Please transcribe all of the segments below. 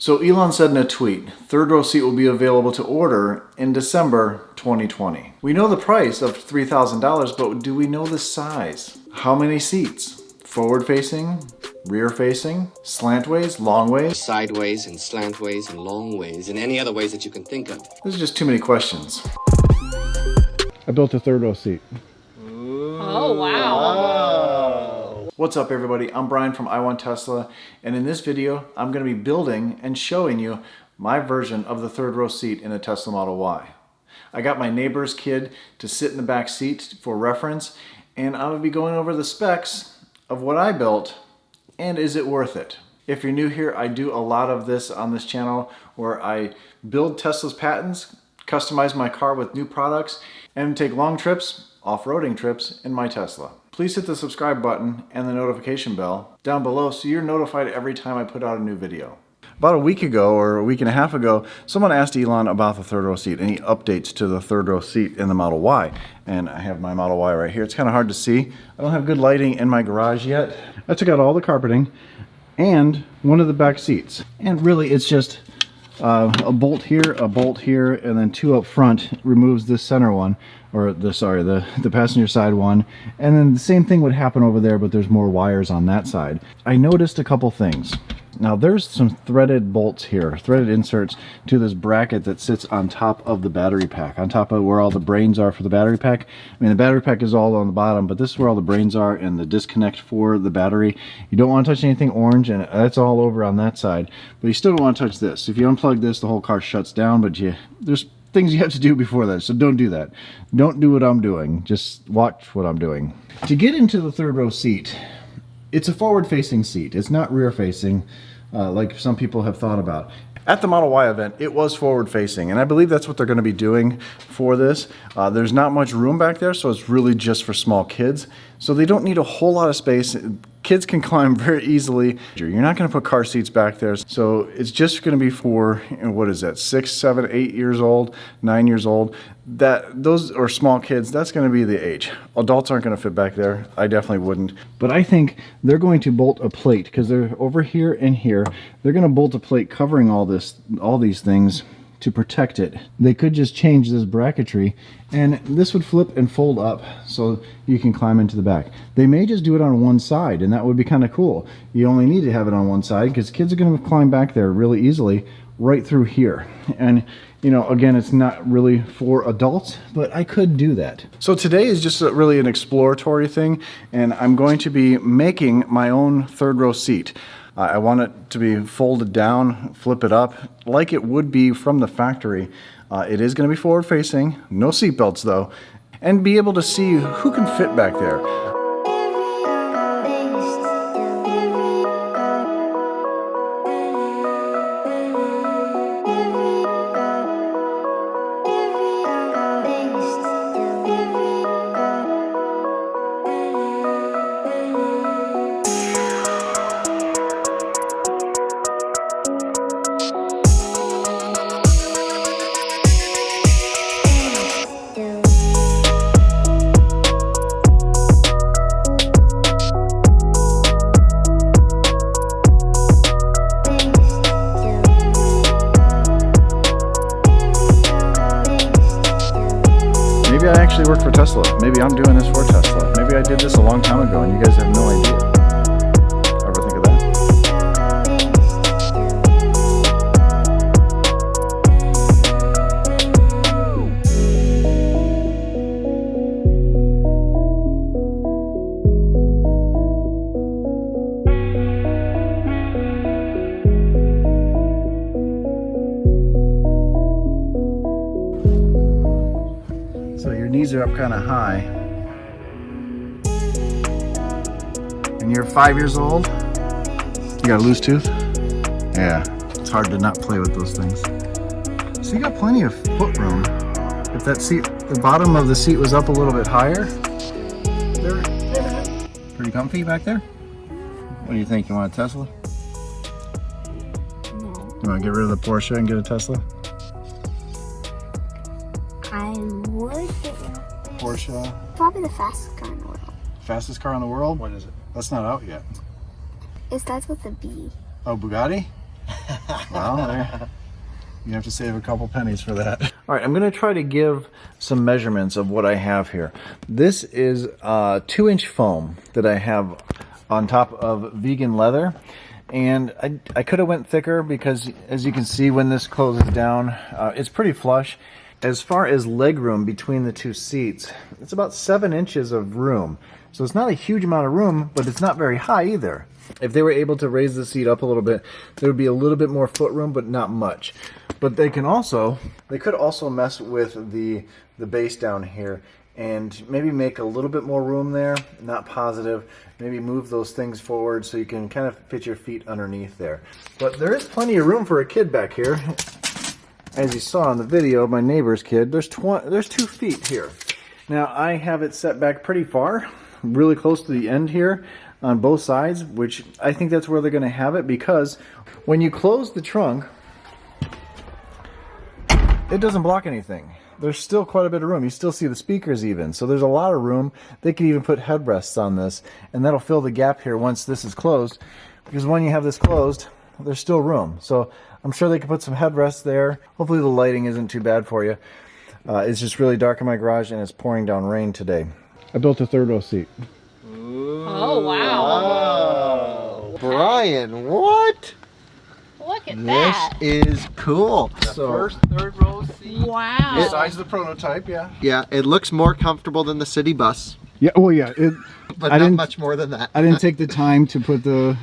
So Elon said in a tweet, third row seat will be available to order in December 2020. We know the price of $3,000, but do we know the size? How many seats? Forward facing, rear facing, slantways, long ways? Sideways and slantways and long ways and any other ways that you can think of. There's just too many questions. I built a third row seat. Oh, wow. What's up everybody, I'm Brian from I Want Tesla, and in this video I'm going to be building and showing you my version of the third row seat in a Tesla Model Y. I got my neighbor's kid to sit in the back seat for reference, and I'm going to be going over the specs of what I built and is it worth it. If you're new here, I do a lot of this on this channel where I build Tesla's patents, customize my car with new products, and take long trips, off-roading trips in my Tesla. Please hit the subscribe button and the notification bell down below so you're notified every time I put out a new video. About a week ago or a week and a half ago, someone asked Elon about the third row seat, any updates to the third row seat in the Model Y. And I have my Model Y right here. It's kind of hard to see. I don't have good lighting in my garage yet. I took out all the carpeting and one of the back seats. And really it's just a bolt here, and then two up front removes this center one, or the passenger side one, and then the same thing would happen over there, but there's more wires on that side. I noticed a couple things. Now there's some threaded bolts here, threaded inserts to this bracket that sits on top of the battery pack, on top of where all the brains are for the battery pack. I mean, the battery pack is all on the bottom, but this is where all the brains are and the disconnect for the battery. You don't want to touch anything orange, and that's all over on that side, but you still don't want to touch this. If you unplug this, the whole car shuts down, but there's things you have to do before that, so don't do that. Don't do what I'm doing, just watch what I'm doing. To get into the third row seat, it's a forward-facing seat. It's not rear-facing like some people have thought about. At the Model Y event, it was forward-facing, and I believe that's what they're going to be doing for this. There's not much room back there, so it's really just for small kids. So they don't need a whole lot of space. Kids can climb very easily. You're not going to put car seats back there, so it's just going to be for, what is that, 6, 7, 8 years old, 9 years old. Those are small kids. That's going to be the age. Adults aren't going to fit back there. I definitely wouldn't. But I think they're going to bolt a plate, because they're over here and here. They're going to bolt a plate covering all these things to protect it. They could just change this bracketry, and this would flip and fold up so you can climb into the back. They may just do it on one side, and that would be kind of cool. You only need to have it on one side because kids are going to climb back there really easily right through here. And you know, again, it's not really for adults, but I could do that. So today is just really an exploratory thing, and I'm going to be making my own third row seat. I want it to be folded down, flip it up, like it would be from the factory. It is going to be forward facing, no seat belts though, and be able to see who can fit back there. Maybe I actually work for Tesla. Maybe I'm doing this for Tesla. Maybe I did this a long time ago and you guys have no idea. Ever think of that? So your knees are up kind of high, and you're 5 years old. You got a loose tooth? Yeah, it's hard to not play with those things. So you got plenty of foot room. If that seat, the bottom of the seat was up a little bit higher, pretty comfy back there. What do you think? You want a Tesla? No. You want to get rid of the Porsche and get a Tesla? I would get Porsche. probably the fastest car in the world. Fastest car in the world? What is it? That's not out yet. It starts with a B. Oh, Bugatti? Well, you have to save a couple pennies for that. All right, I'm going to try to give some measurements of what I have here. This is 2-inch foam that I have on top of vegan leather. And I could have went thicker because, as you can see, when this closes down, it's pretty flush. As far as leg room between the two seats, it's about 7 inches of room. So it's not a huge amount of room, but it's not very high either. If they were able to raise the seat up a little bit, there would be a little bit more foot room, but not much. But they could also mess with the base down here and maybe make a little bit more room there. Not positive. Maybe move those things forward so you can kind of fit your feet underneath there. But there is plenty of room for a kid back here. As you saw in the video, my neighbor's kid, there's 2 feet here. Now I have it set back pretty far, really close to the end here on both sides, which I think that's where they're going to have it, because when you close the trunk, it doesn't block anything. There's still quite a bit of room. You still see the speakers even. So there's a lot of room. They could even put headrests on this, and that'll fill the gap here once this is closed, because when you have this closed, there's still room. So I'm sure they could put some headrests there. Hopefully the lighting isn't too bad for you. It's just really dark in my garage, and it's pouring down rain today. I built a 3rd row seat. Oh, wow. Oh, Brian, what? Look at that. This is cool. So, First 3rd row seat. Wow. the size of the prototype, yeah. Yeah, it looks more comfortable than the city bus, Yeah, well, yeah. but I not didn't- much more than that. I didn't take the time to put the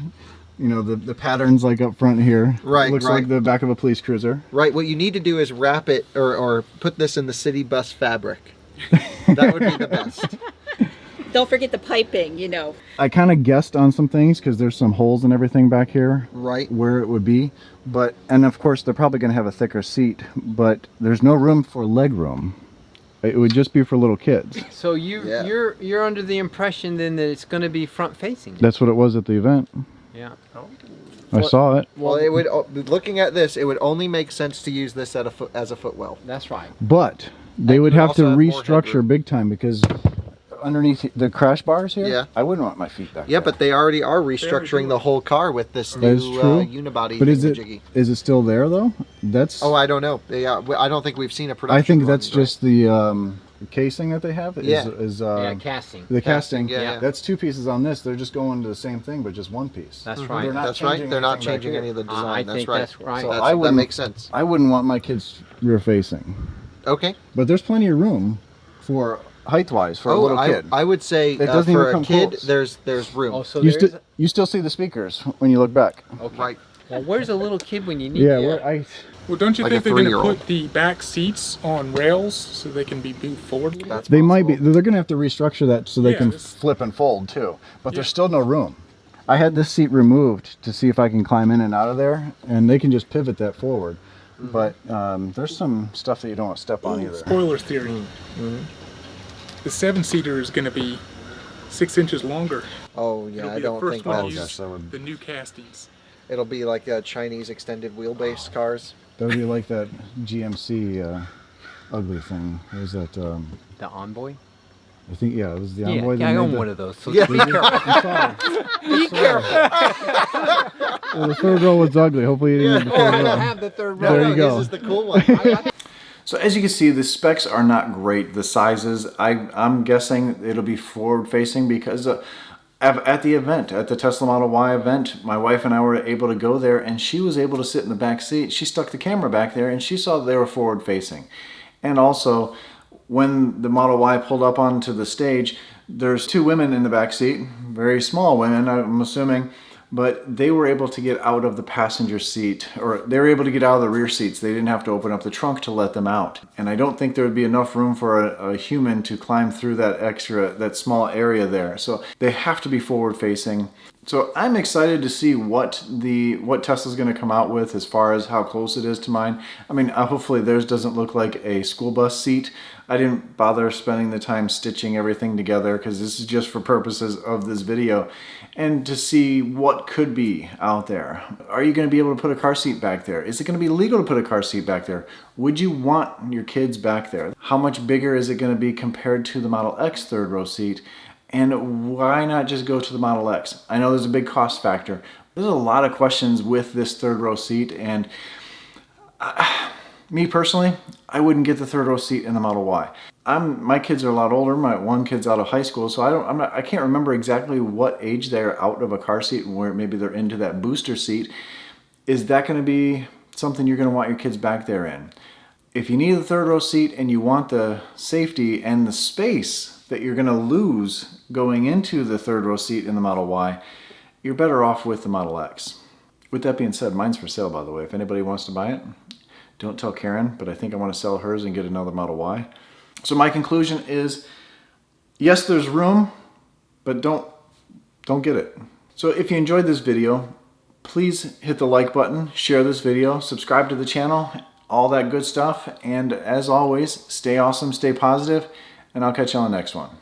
patterns like up front here. Right, It looks right. like the back of a police cruiser. Right, what you need to do is wrap it or put this in the city bus fabric. That would be the best. Don't forget the piping, you know. I kind of guessed on some things because there's some holes and everything back here. Right. Where it would be. And of course they're probably going to have a thicker seat, but there's no room for leg room. It would just be for little kids. So Yeah. you're under the impression then that it's going to be front facing. That's what it was at the event. Yeah. I saw it. Well, it would. Looking at this, it would only make sense to use this as a footwell. That's right. But they And would you have to also have more restructure headroom. big time because underneath the crash bars here, Yeah. I wouldn't want my feet back Yeah, there. but they already are restructuring the whole car with this That new is true. unibody But is thingamajiggy. it still there though? That's. Oh, I don't know. Yeah, I don't think we've seen a production. I think run, that's but- just the casing that they have. Yeah. Yeah, casting. The casting. yeah. That's 2 pieces on this. They're just going to the same thing, but just 1 piece. That's They're right. not That's right. changing They're not anything back changing here. any of the design. I that's think right. that's right. So That's- I that wouldn't- makes sense. I wouldn't want my kids rear facing, Okay. but there's plenty of room for height-wise for a little kid. I would say It doesn't for even a come kid, close. there's room. Oh, so you, there's you still see the speakers when you look back. Right. well, where's a little kid when you need Yeah, it? Well, don't you Like think a they're going to 3-year-old. put the back seats on rails so they can be moved forward? That's They might be. possible. They're going to have to restructure that so they Yeah, can this- flip and fold too. But there's Yeah. still no room. I had this seat removed to see if I can climb in and out of there, and they can just pivot that forward. But there's some stuff that you don't want to step on either. Spoiler theory. The 7-seater is going to be 6 inches longer. Oh yeah, It'll I be don't the first think one that to gosh, use that would- the new castings. it'll be like Chinese extended wheelbase cars. That would be like that GMC ugly thing. What was that? The Envoy? I think it was the Yeah, Envoy. that I made own the- one of those. So Yeah. be careful. Be careful. Well, the 3rd row was ugly. Hopefully you didn't have the 3rd I row. don't have the third There row. you go. This is the cool one. So as you can see, the specs are not great. The sizes, I'm guessing it'll be forward facing because at the event, at the Tesla Model Y event, my wife and I were able to go there and she was able to sit in the back seat. She stuck the camera back there and she saw that they were forward facing. And also, when the Model Y pulled up onto the stage, there's 2 women in the back seat, very small women, I'm assuming, but they were able to get out of the passenger seat, or they were able to get out of the rear seats. They didn't have to open up the trunk to let them out. And I don't think there would be enough room for a human to climb through that small area there. So they have to be forward facing. So I'm excited to see what Tesla's going to come out with as far as how close it is to mine. I mean, hopefully theirs doesn't look like a school bus seat. I didn't bother spending the time stitching everything together because this is just for purposes of this video and to see what could be out there. Are you going to be able to put a car seat back there? Is it going to be legal to put a car seat back there? Would you want your kids back there? How much bigger is it going to be compared to the Model X 3rd row seat? And why not just go to the Model X? I know there's a big cost factor, There's a lot of questions with this third row seat, and me personally, I wouldn't get the third row seat in the Model Y. My kids are a lot older. My one kid's out of high school, so I can't remember exactly what age they're out of a car seat and where maybe they're into that booster seat. Is that going to be something you're going to want your kids back there in? If you need the third row seat and you want the safety and the space that you're going to lose going into the third row seat in the Model Y, you're better off with the Model X. With that being said, mine's for sale, by the way. If anybody wants to buy it, don't tell Karen, but I think I want to sell hers and get another Model Y. So my conclusion is, yes, there's room, but don't get it. So if you enjoyed this video, please hit the like button, share this video, subscribe to the channel, all that good stuff. And as always, stay awesome, stay positive, and I'll catch you on the next one.